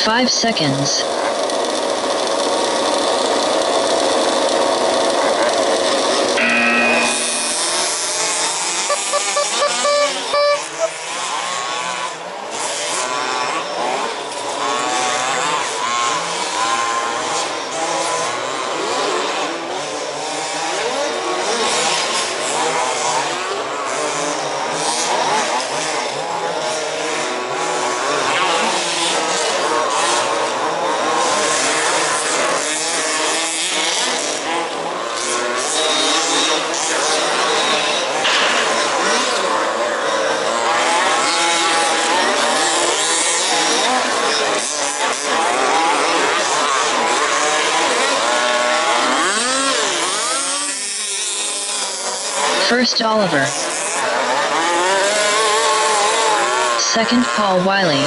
5 seconds. First Oliver. Second Paul Wiley.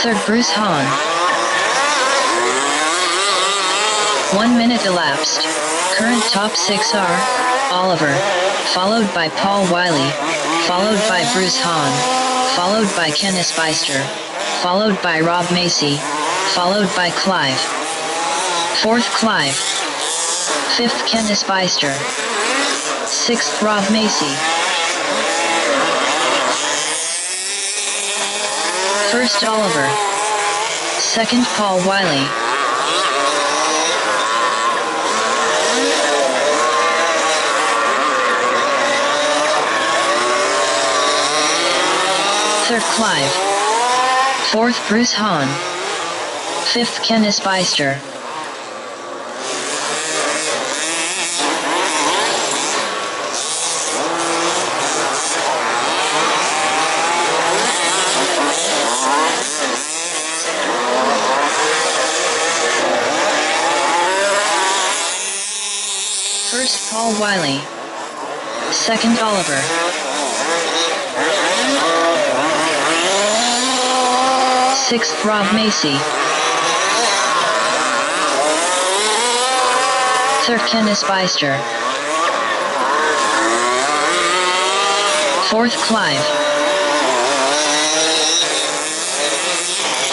Third Bruce Hahn. 1 minute elapsed. Current top 6 are Oliver, followed by Paul Wiley, followed by Bruce Hahn, followed by Kenneth Beister, followed by Rob Macy, followed by Clive. Fourth Clive. Fifth Kenneth Beister. Sixth Rob Macy. First Oliver. Second Paul Wiley. Third Clive. Fourth Bruce Hahn. Fifth Kenneth Beister. First Paul Wiley. Second Oliver. Sixth Rob Macy. Third Kenneth Beister. Fourth Clive.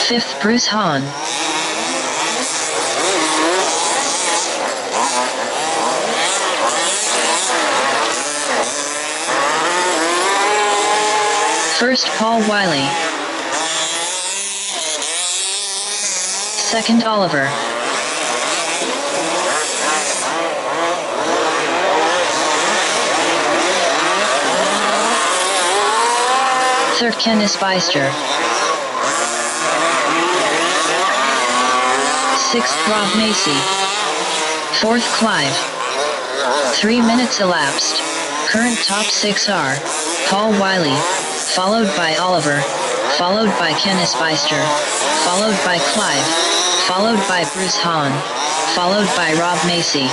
Fifth Bruce Hahn. First Paul Wiley. Second Oliver. Third Kenneth Beister. Sixth Rob Macy. Fourth Clive. 3 minutes elapsed. Current top 6 are Paul Wiley, followed by Oliver, followed by Kenneth Beister, followed by Clive, followed by Bruce Hahn, followed by Rob Macy.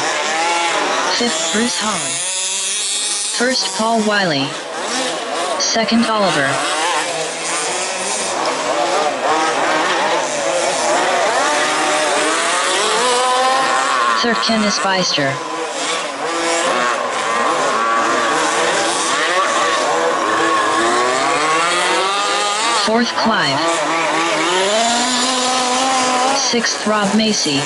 Fifth Bruce Hahn. First Paul Wiley. Second Oliver. Third Kenneth Beister. Fourth Clive. Sixth Rob Macy.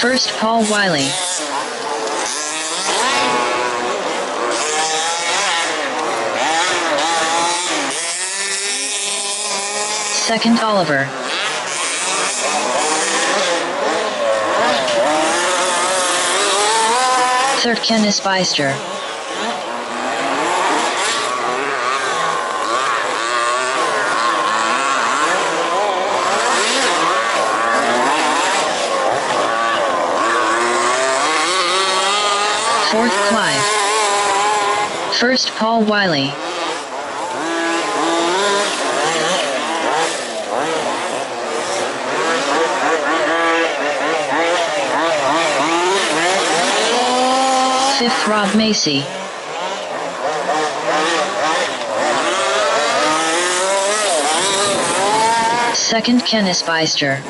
First Paul Wiley. Second Oliver. Third Kenneth Beister. Fourth Clive. First Paul Wiley. Fifth Rob Macy. Second Kenneth Beister.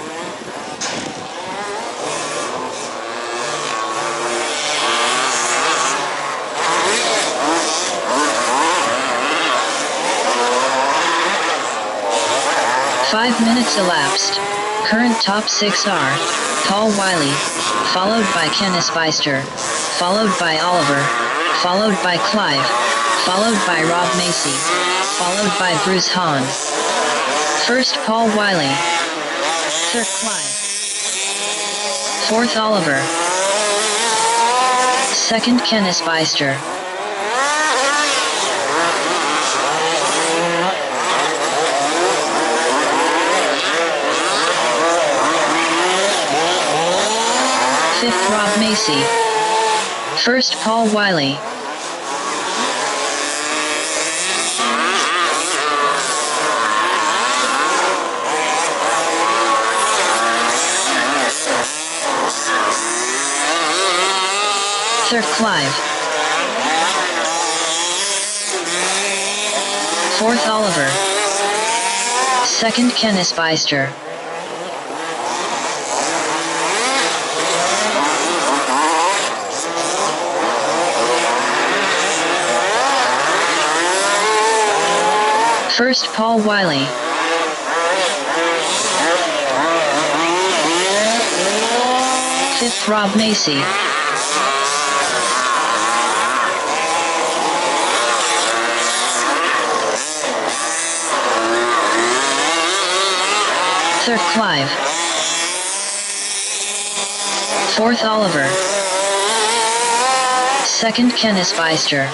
5 minutes elapsed. Current top 6 are Paul Wiley, followed by Kenneth Beister, followed by Oliver, followed by Clive, followed by Rob Macy, followed by Bruce Hahn. First Paul Wiley. Third Clive. Fourth Oliver. Second Kenneth Beister. Fifth Rob Macy. First Paul Wiley. Third Clive. Fourth Oliver. Second Kenneth Beister. First Paul Wiley. Fifth Rob Macy. Third Clive. Fourth Oliver. Second Kenneth Beister.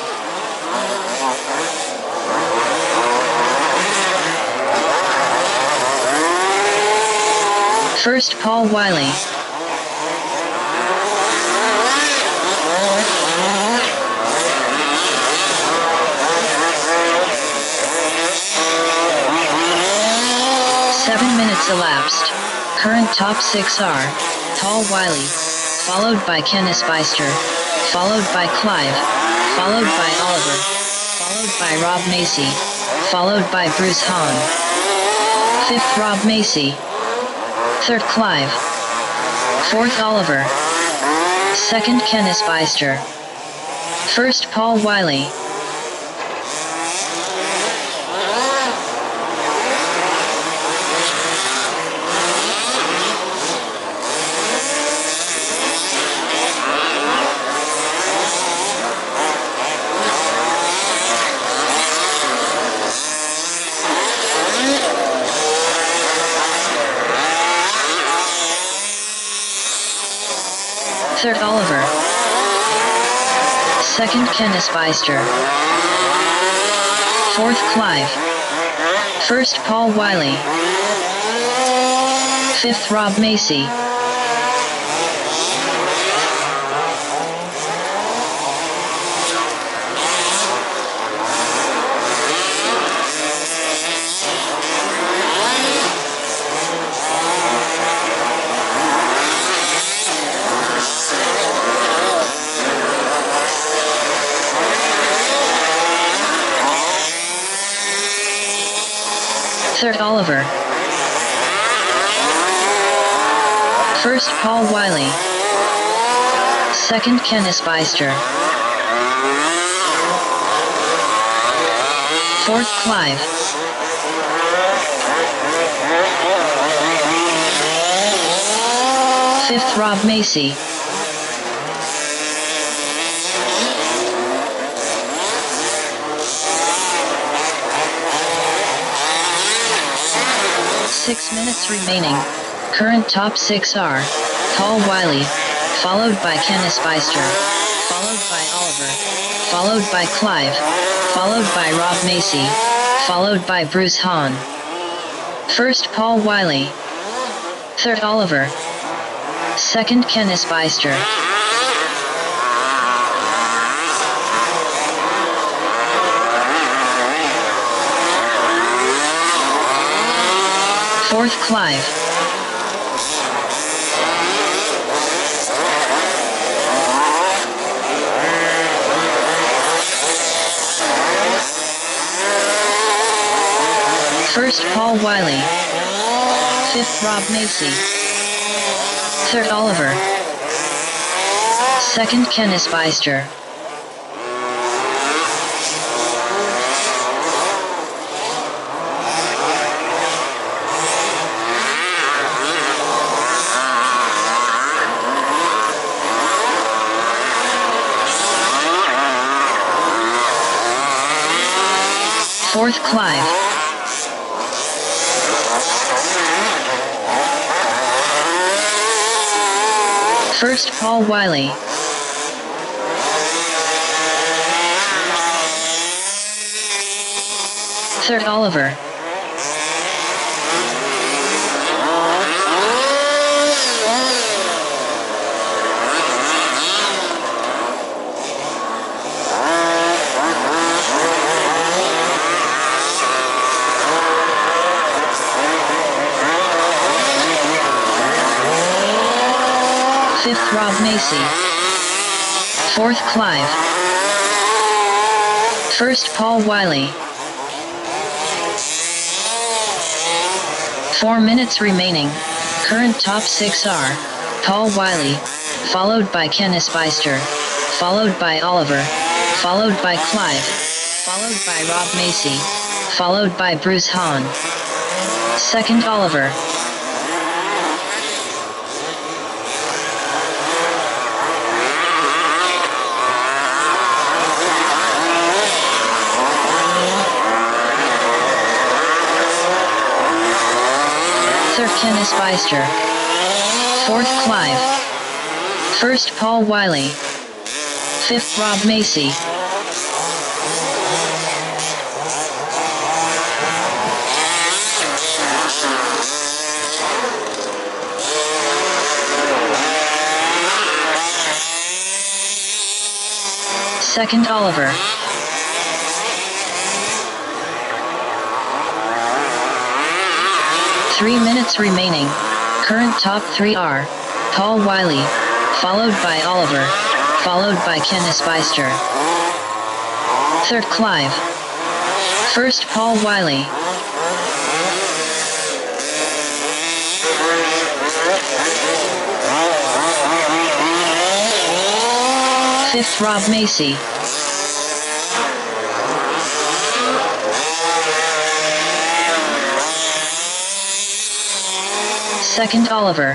First Paul Wiley. Elapsed. Current top 6 are Paul Wiley, followed by Kenneth Beister, followed by Clive, followed by Oliver, followed by Rob Macy, followed by Bruce Hahn. Fifth Rob Macy. Third Clive. Fourth Oliver. Second Kenneth Beister. First Paul Wiley. Third Oliver. Second Kenneth Beister. Fourth Clive. First Paul Wiley. Fifth Rob Macy. Third Oliver. First Paul Wiley. Second Kenneth Beister. Fourth Clive. Fifth Rob Macy. Six minutes remaining. Current top 6 are Paul Wiley, followed by Kenneth Beister, followed by Oliver, followed by Clive, followed by Rob Macy, followed by Bruce Hahn. First Paul Wiley. Third Oliver. Second Kenneth Beister. Fourth Clive. First Paul Wiley. Fifth Rob Macy. Third Oliver. Second Kenneth Beister. Fourth, Clive. First, Paul Wiley. Third, Oliver. Fifth, Rob Macy. Fourth, Clive. First, Paul Wiley. 4 minutes remaining. Current top 6 are Paul Wiley, followed by Kenneth Beister, followed by Oliver, followed by Clive, followed by Rob Macy, followed by Bruce Hahn. Second, Oliver. Third, Kenneth Beister. Fourth, Clive. First, Paul Wiley. Fifth, Rob Macy. Second, Oliver. Three minutes remaining. Current top 3 are Paul Wiley, followed by Oliver, followed by Kenneth Beister. Third, Clive. First, Paul Wiley. Fifth, Rob Macy. Second, Oliver.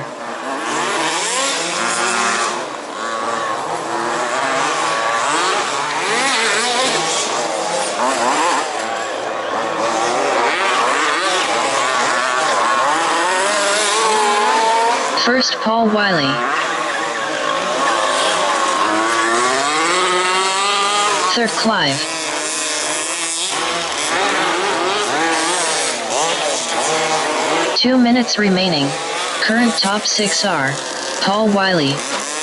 First, Paul Wiley. Third, Clive. Two minutes remaining. Current top 6 are Paul Wiley,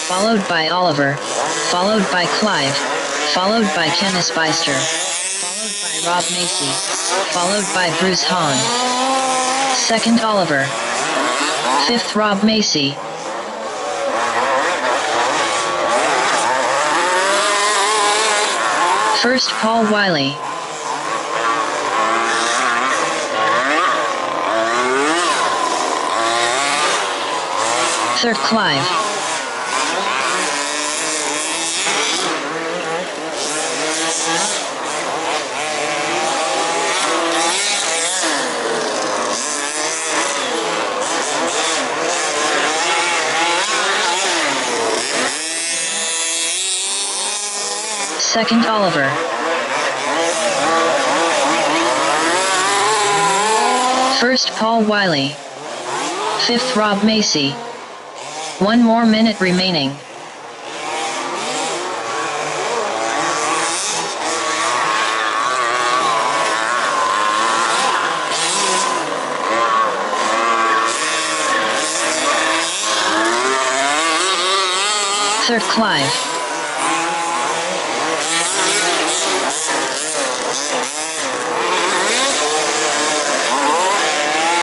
followed by Oliver, followed by Clive, followed by Kenneth Beister, followed by Rob Macy, followed by Bruce Hahn. Second, Oliver. Fifth, Rob Macy. First, Paul Wiley. Third, Clive. Second, Oliver. First, Paul Wiley. Fifth, Rob Macy. 1 more minute remaining. Third, Clive.